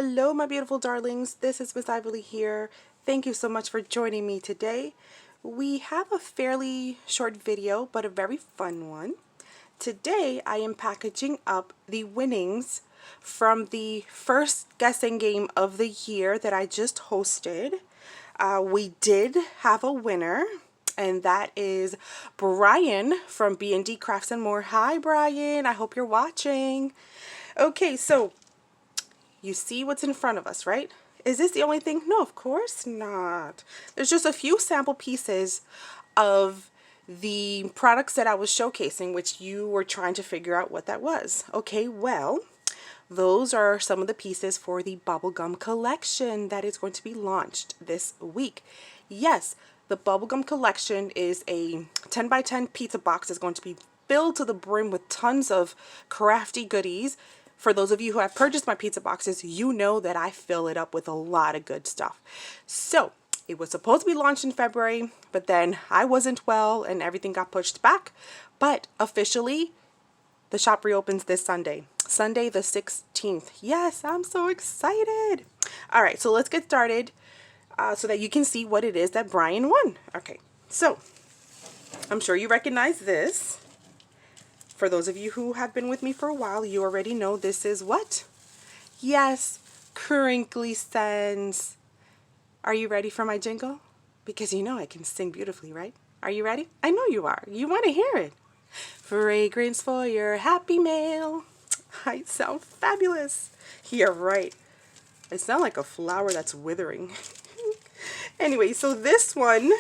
Hello my beautiful darlings, this is Miss Ively here. Thank you so much for joining me today. We have a fairly short video, but a very fun one. Today I am packaging up the winnings from the first guessing game of the year that I just hosted. We did have a winner, and that is Brian from B&D Crafts and More. Hi Brian, I hope you're watching. Okay, so you see what's in front of us, right? Is this the only thing? No, of course not. There's just a few sample pieces of the products that I was showcasing, which you were trying to figure out what that was. Okay, well, those are some of the pieces for the Bubblegum collection that is going to be launched this week. Yes, the Bubblegum collection is a 10 by 10 pizza box. It's going to be filled to the brim with tons of crafty goodies. For those of you who have purchased my pizza boxes, you know that I fill it up with a lot of good stuff. So it was supposed to be launched in February, but then I wasn't well and everything got pushed back. But officially, the shop reopens this Sunday, Sunday the 16th. Yes, I'm so excited. All right, so let's get started so that you can see what it is that Brian won. Okay, so I'm sure you recognize this. For those of you who have been with me for a while, you already know this is what? Yes, CRINKLYSENS. Are you ready for my jingle? Because you know I can sing beautifully, right? Are you ready? I know you are. You want to hear it. Fragrance for your happy mail. I sound fabulous. You're right. I sound like a flower that's withering. Anyway, so this one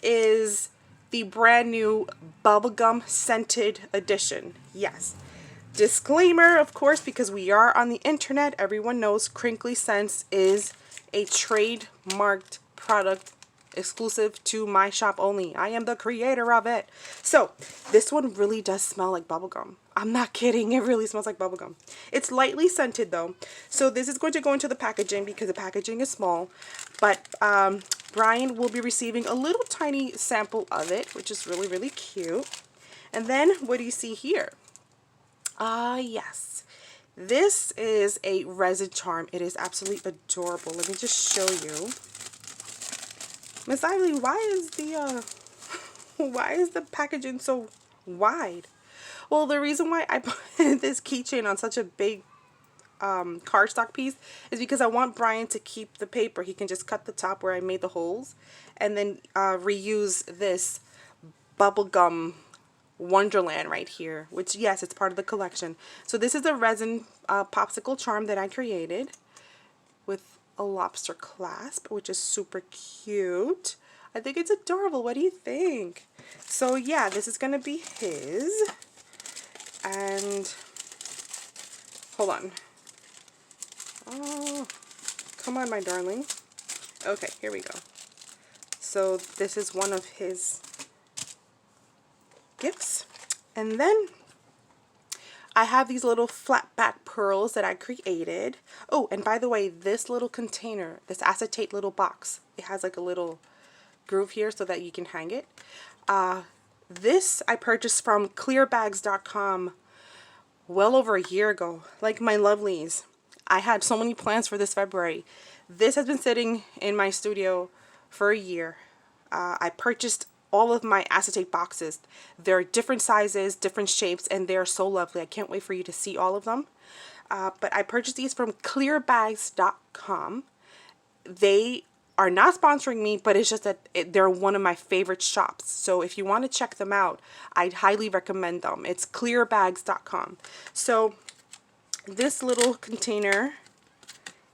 is the brand new Bubblegum Scented Edition. Yes. Disclaimer, of course, because we are on the internet, everyone knows CRINKLYSENS is a trademarked product exclusive to my shop only. I am the creator of it. So this one really does smell like bubblegum. I'm not kidding. It really smells like bubblegum. It's lightly scented though. So this is going to go into the packaging because the packaging is small. But Brian will be receiving a little tiny sample of it, which is really, really cute. And then what do you see here? Yes. This is a resin charm. It is absolutely adorable. Let me just show you. Miss Ively, why is the packaging so wide? Well, the reason why I put this keychain on such a big cardstock piece is because I want Brian to keep the paper. He can just cut the top where I made the holes and then reuse this bubblegum wonderland right here, which yes, it's part of the collection. So this is a resin popsicle charm that I created with a lobster clasp, which is super cute. I think it's adorable. What do you think? So yeah, this is gonna be his. And hold on. Oh, come on, my darling. Okay, here we go. So this is one of his gifts. And then I have these little flat back pearls that I created. Oh, and by the way, this little container, this acetate little box, it has like a little groove here so that you can hang it. This I purchased from clearbags.com well over a year ago. Like my lovelies, I had so many plans for this February. This has been sitting in my studio for a year. I purchased all of my acetate boxes. They're different sizes, different shapes, and they're so lovely. I can't wait for you to see all of them. But I purchased these from clearbags.com. They are not sponsoring me, but it's just that they're one of my favorite shops. So if you want to check them out, I'd highly recommend them. It's clearbags.com. So this little container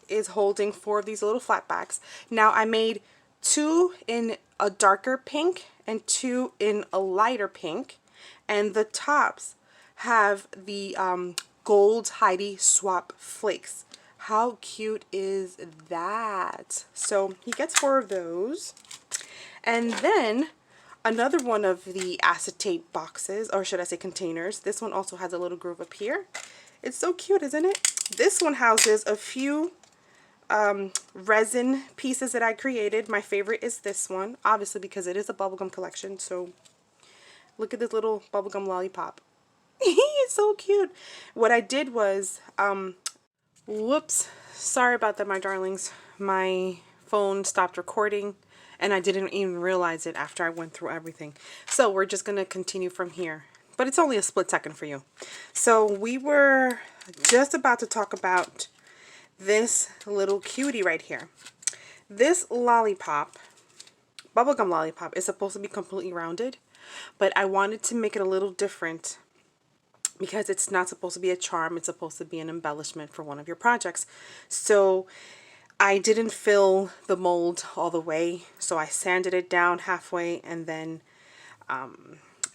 is holding 4 of these little flat backs. Now I made 2 in a darker pink and 2 in a lighter pink, and the tops have the gold Heidi swap flakes. How cute is that? So he gets 4 of those. And then another one of the acetate boxes, or should I say containers, this one also has a little groove up here. It's so cute, isn't it? This one houses a few resin pieces that I created. My favorite is this one, obviously because it is a bubblegum collection. So look at this little bubblegum lollipop. It's so cute. What I did was Whoops. Sorry about that, my darlings. My phone stopped recording and I didn't even realize it after I went through everything. So we're just going to continue from here. But it's only a split second for you. So we were just about to talk about this little cutie right here. This lollipop, bubblegum lollipop, is supposed to be completely rounded. But I wanted to make it a little different because it's not supposed to be a charm. It's supposed to be an embellishment for one of your projects. So I didn't fill the mold all the way. So I sanded it down halfway and then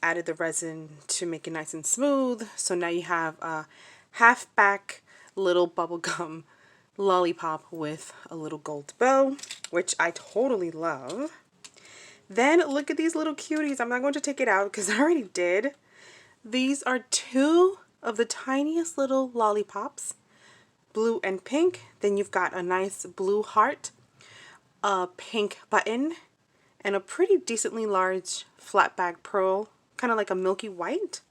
added the resin to make it nice and smooth. So now you have a half back little bubblegum lollipop with a little gold bow, which I totally love. Then look at these little cuties. I'm not going to take it out because I already did. These are two of the tiniest little lollipops, blue and pink. Then you've got a nice blue heart, a pink button, and a pretty decently large flat bag pearl, kind of like a milky white.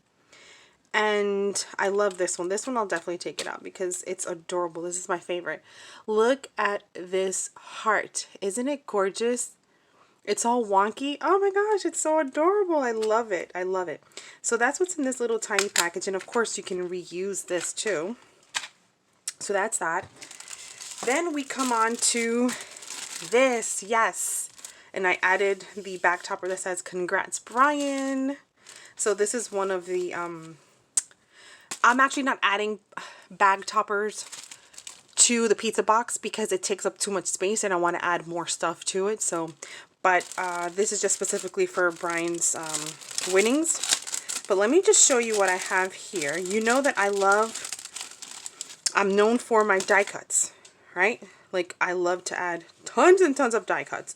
And I love this one. This one I'll definitely take it out because it's adorable. This is my favorite. Look at this heart. Isn't it gorgeous? It's all wonky. Oh my gosh, it's so adorable. I love it. I love it. So that's what's in this little tiny package. And of course you can reuse this too. So that's that. Then we come on to this. Yes. And I added the back topper that says "Congrats, Brian." So this is one of the, I'm actually not adding bag toppers to the pizza box because it takes up too much space and I want to add more stuff to it. So, but this is just specifically for Brian's winnings. But let me just show you what I have here. You know that I'm known for my die cuts, right? Like I love to add tons and tons of die cuts.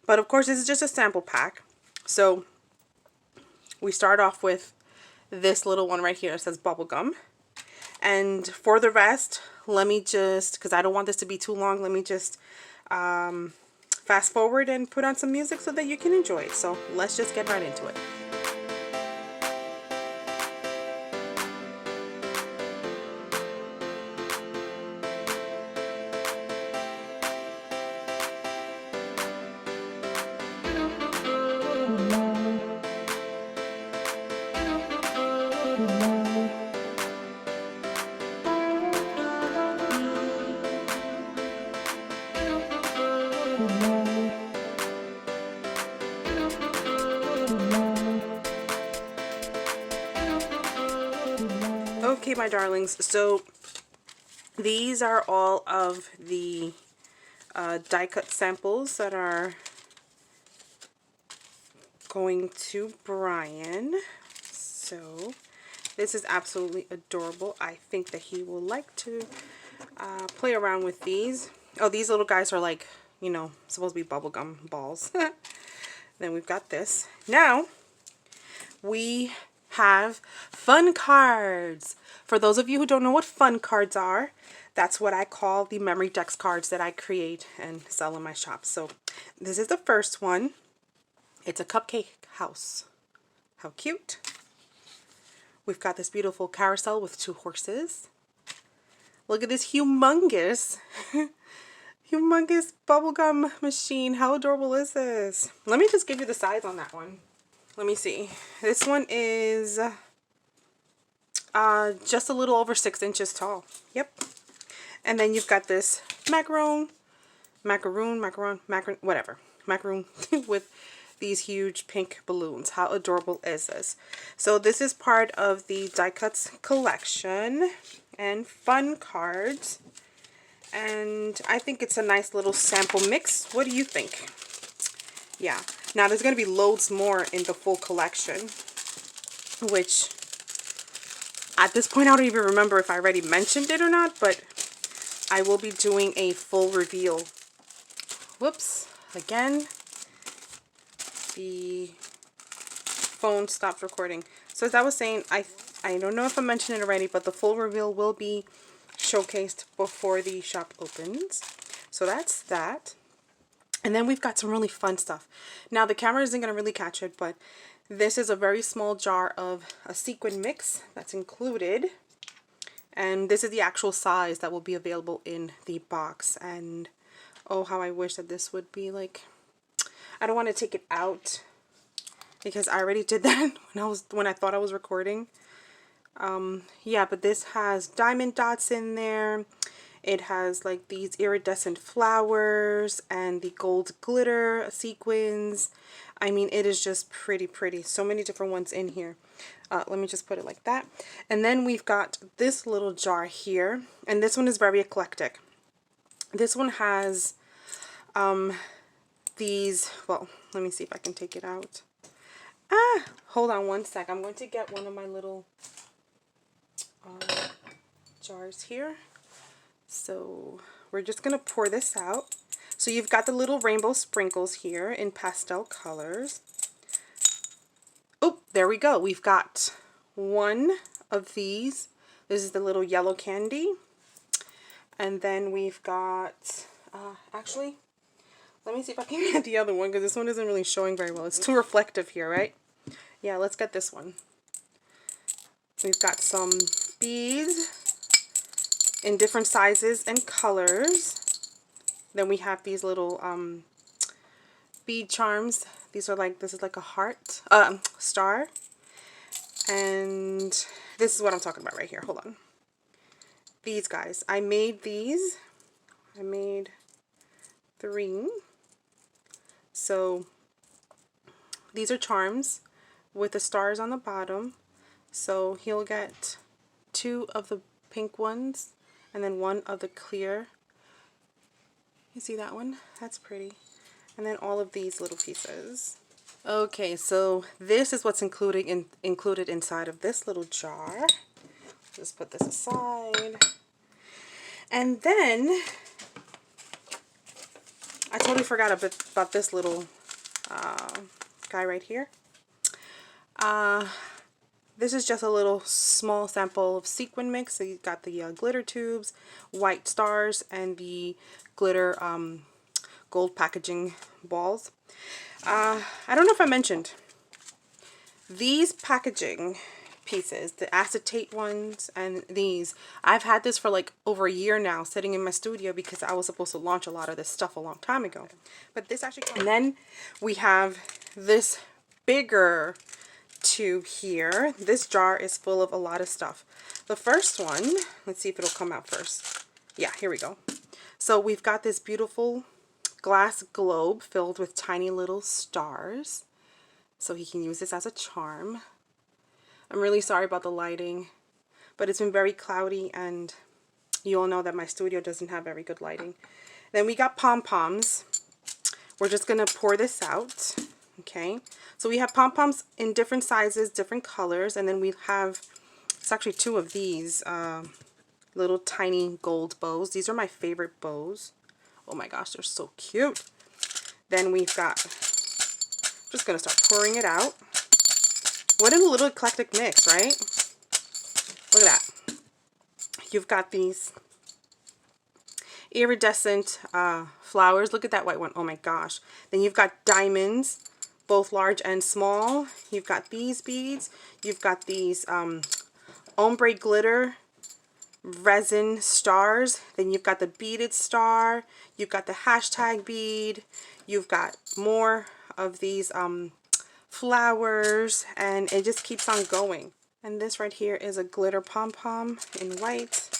But of course this is just a sample pack. So we start off with this little one right here. It says bubblegum. And for the rest, let me just, because I don't want this to be too long, let me just fast forward and put on some music so that you can enjoy it. So let's just get right into it. Okay, my darlings, so these are all of the die cut samples that are going to Brian. So this is absolutely adorable. I think that he will like to play around with these. Oh, these little guys are like, you know, supposed to be bubblegum balls. Then we've got this. Now we have fun cards. For those of you who don't know what fun cards are, that's what I call the memory dex cards that I create and sell in my shop. So this is the first one. It's a cupcake house. How cute. We've got this beautiful carousel with two horses. Look at this humongous humongous bubblegum machine. How adorable is this? Let me just give you the size on that one. Let me see. This one is just a little over 6 inches tall. Yep. And then you've got this macaroon with these huge pink balloons. How adorable is this? So this is part of the die cuts collection and fun cards. And I think it's a nice little sample mix. What do you think? Yeah. Now there's going to be loads more in the full collection, which at this point I don't even remember if I already mentioned it or not, but I will be doing a full reveal. Whoops. Again, the phone stopped recording. So as I was saying, I don't know if I mentioned it already, but the full reveal will be showcased before the shop opens. So that's that. And then we've got some really fun stuff. Now the camera isn't going to really catch it, but this is a very small jar of a sequin mix that's included. And this is the actual size that will be available in the box. And oh, how I wish that this would be like, I don't want to take it out because I already did that when I thought I was recording. Yeah, but this has diamond dots in there. It has like these iridescent flowers and the gold glitter sequins. I mean, it is just pretty, pretty. So many different ones in here. Let me just put it like that. And then we've got this little jar here, and this one is very eclectic. This one has these, well, let me see if I can take it out. Hold on one sec. I'm going to get one of my little jars here. So we're just going to pour this out. So you've got the little rainbow sprinkles here in pastel colors. Oh, there we go. We've got one of these. This is the little yellow candy. And then we've got, actually, let me see if I can get the other one because this one isn't really showing very well. It's too reflective here, right? Yeah, let's get this one. We've got some beads in different sizes and colors. Then we have these little bead charms. These are like, this is like a heart, star. And this is what I'm talking about right here. Hold on. These guys. I made these. I made 3. So these are charms with the stars on the bottom. So he'll get 2 of the pink ones and then 1 of the clear. You see that one? That's pretty. And then all of these little pieces. Okay, so this is what's included inside of this little jar. Just put this aside. And then I totally forgot a bit about this little guy right here. This is just a little small sample of sequin mix. So you've got the glitter tubes, white stars, and the glitter gold packaging balls. I don't know if I mentioned these packaging pieces, the acetate ones and these. I've had this for like over a year now sitting in my studio because I was supposed to launch a lot of this stuff a long time ago. But this actually, and then we have this bigger tube here. This jar is full of a lot of stuff. The first one, let's see if it'll come out first. Yeah, here we go. So we've got this beautiful glass globe filled with tiny little stars. So he can use this as a charm. I'm really sorry about the lighting, but it's been very cloudy and you all know that my studio doesn't have very good lighting. Then we got pom-poms. We're just going to pour this out. Okay, so we have pom-poms in different sizes, different colors, and then we have, it's actually 2 of these little tiny gold bows. These are my favorite bows. Oh my gosh, they're so cute. Then we've got, just going to start pouring it out. What a little eclectic mix, right? Look at that. You've got these iridescent flowers. Look at that white one. Oh my gosh. Then you've got diamonds, both large and small. You've got these beads. You've got these ombre glitter resin stars. Then you've got the beaded star. You've got the hashtag bead. You've got more of these flowers, and it just keeps on going. And this right here is a glitter pom-pom in white.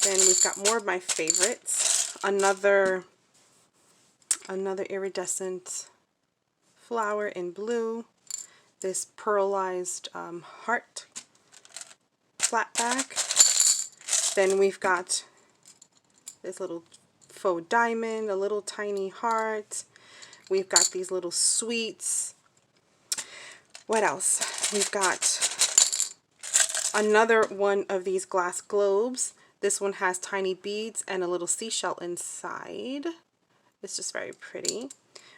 Then we've got more of my favorites. Another iridescent flower in blue. This pearlized heart flat back. Then we've got this little faux diamond, a little tiny heart. We've got these little sweets. What else? We've got another one of these glass globes. This one has tiny beads and a little seashell inside. It's just very pretty.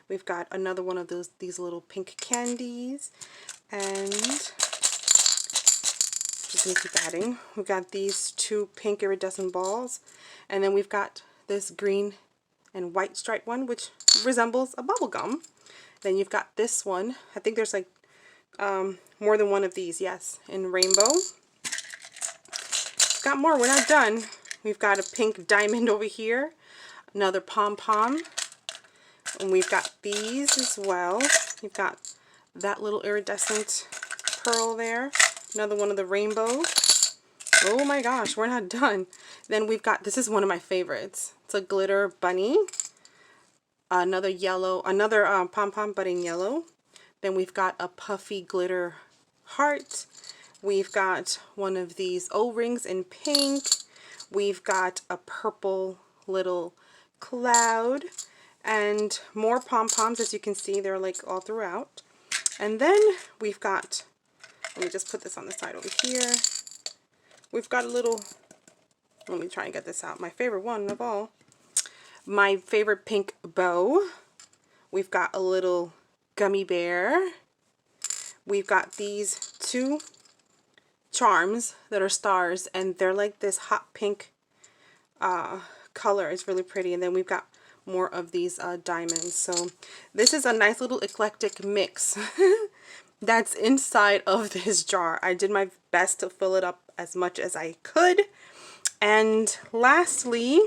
We've got another one of these little pink candies, and just gonna keep adding. We've got these 2 pink iridescent balls, and then we've got this green and white striped one, which resembles a bubblegum. Then you've got this one. I think there's like more than one of these, yes, in rainbow. got more. We're not done. We've got a pink diamond over here, another pom-pom, and we've got these as well. We've got that little iridescent pearl there, another one of the rainbow. Oh my gosh, we're not done. Then we've got, this is one of my favorites. It's a glitter bunny, another yellow, another pom-pom but in yellow. Then we've got a puffy glitter heart. We've got one of these O-rings in pink. We've got a purple little cloud and more pom-poms. As you can see, they're like all throughout. And then we've got, let me just put this on the side over here. We've got a little, let me try and get this out, my favorite one of all, my favorite pink bow. We've got a little gummy bear. We've got these two charms that are stars, and they're like this hot pink color. It's really pretty. And then we've got more of these diamonds. So this is a nice little eclectic mix that's inside of this jar. I did my best to fill it up as much as I could. And lastly,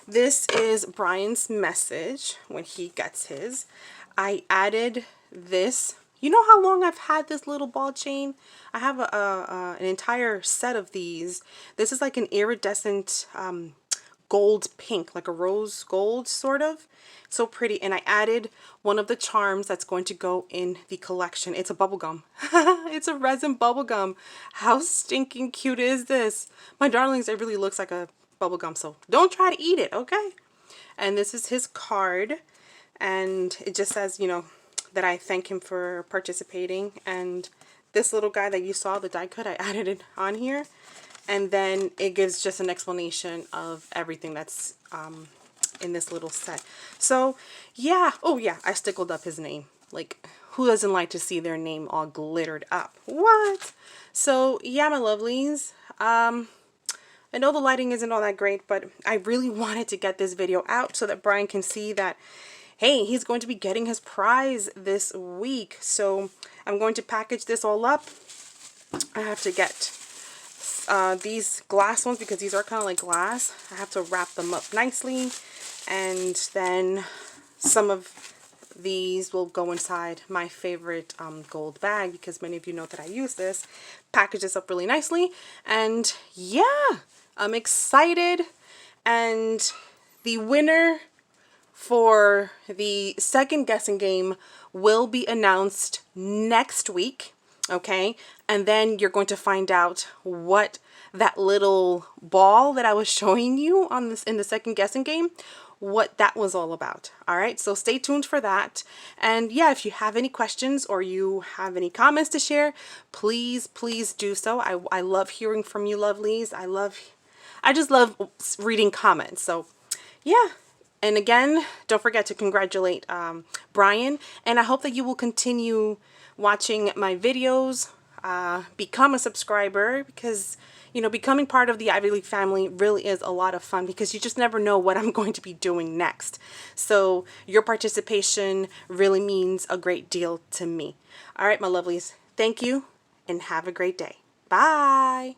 this is Brian's message when he gets his. I added this. You know how long I've had this little ball chain? I have an entire set of these. This is like an iridescent gold pink, like a rose gold sort of. So pretty. And I added one of the charms that's going to go in the collection. It's a bubblegum. It's a resin bubblegum. How stinking cute is this? My darlings, it really looks like a bubblegum, so don't try to eat it, okay? And this is his card, and it just says, you know, that I thank him for participating. And this little guy that you saw, the die cut, I added it on here. And then it gives just an explanation of everything that's in this little set. So yeah, oh yeah, I stickled up his name. Like, who doesn't like to see their name all glittered up? What? So yeah, my lovelies, I know the lighting isn't all that great, but I really wanted to get this video out so that Brian can see that, hey, he's going to be getting his prize this week. So I'm going to package this all up. I have to get these glass ones because these are kind of like glass. I have to wrap them up nicely, and then some of these will go inside my favorite gold bag because many of you know that I use this. Package this up really nicely, and yeah, I'm excited. And the winner for the second guessing game will be announced next week, okay? And then you're going to find out what that little ball that I was showing you on this in the second guessing game, what that was all about. All right, so stay tuned for that. And yeah, if you have any questions or you have any comments to share, please do so. I love hearing from you, lovelies. I just love reading comments. So yeah. And again, don't forget to congratulate Brian, and I hope that you will continue watching my videos, become a subscriber, because, you know, becoming part of the Ively family really is a lot of fun because you just never know what I'm going to be doing next. So your participation really means a great deal to me. All right, my lovelies, thank you and have a great day. Bye.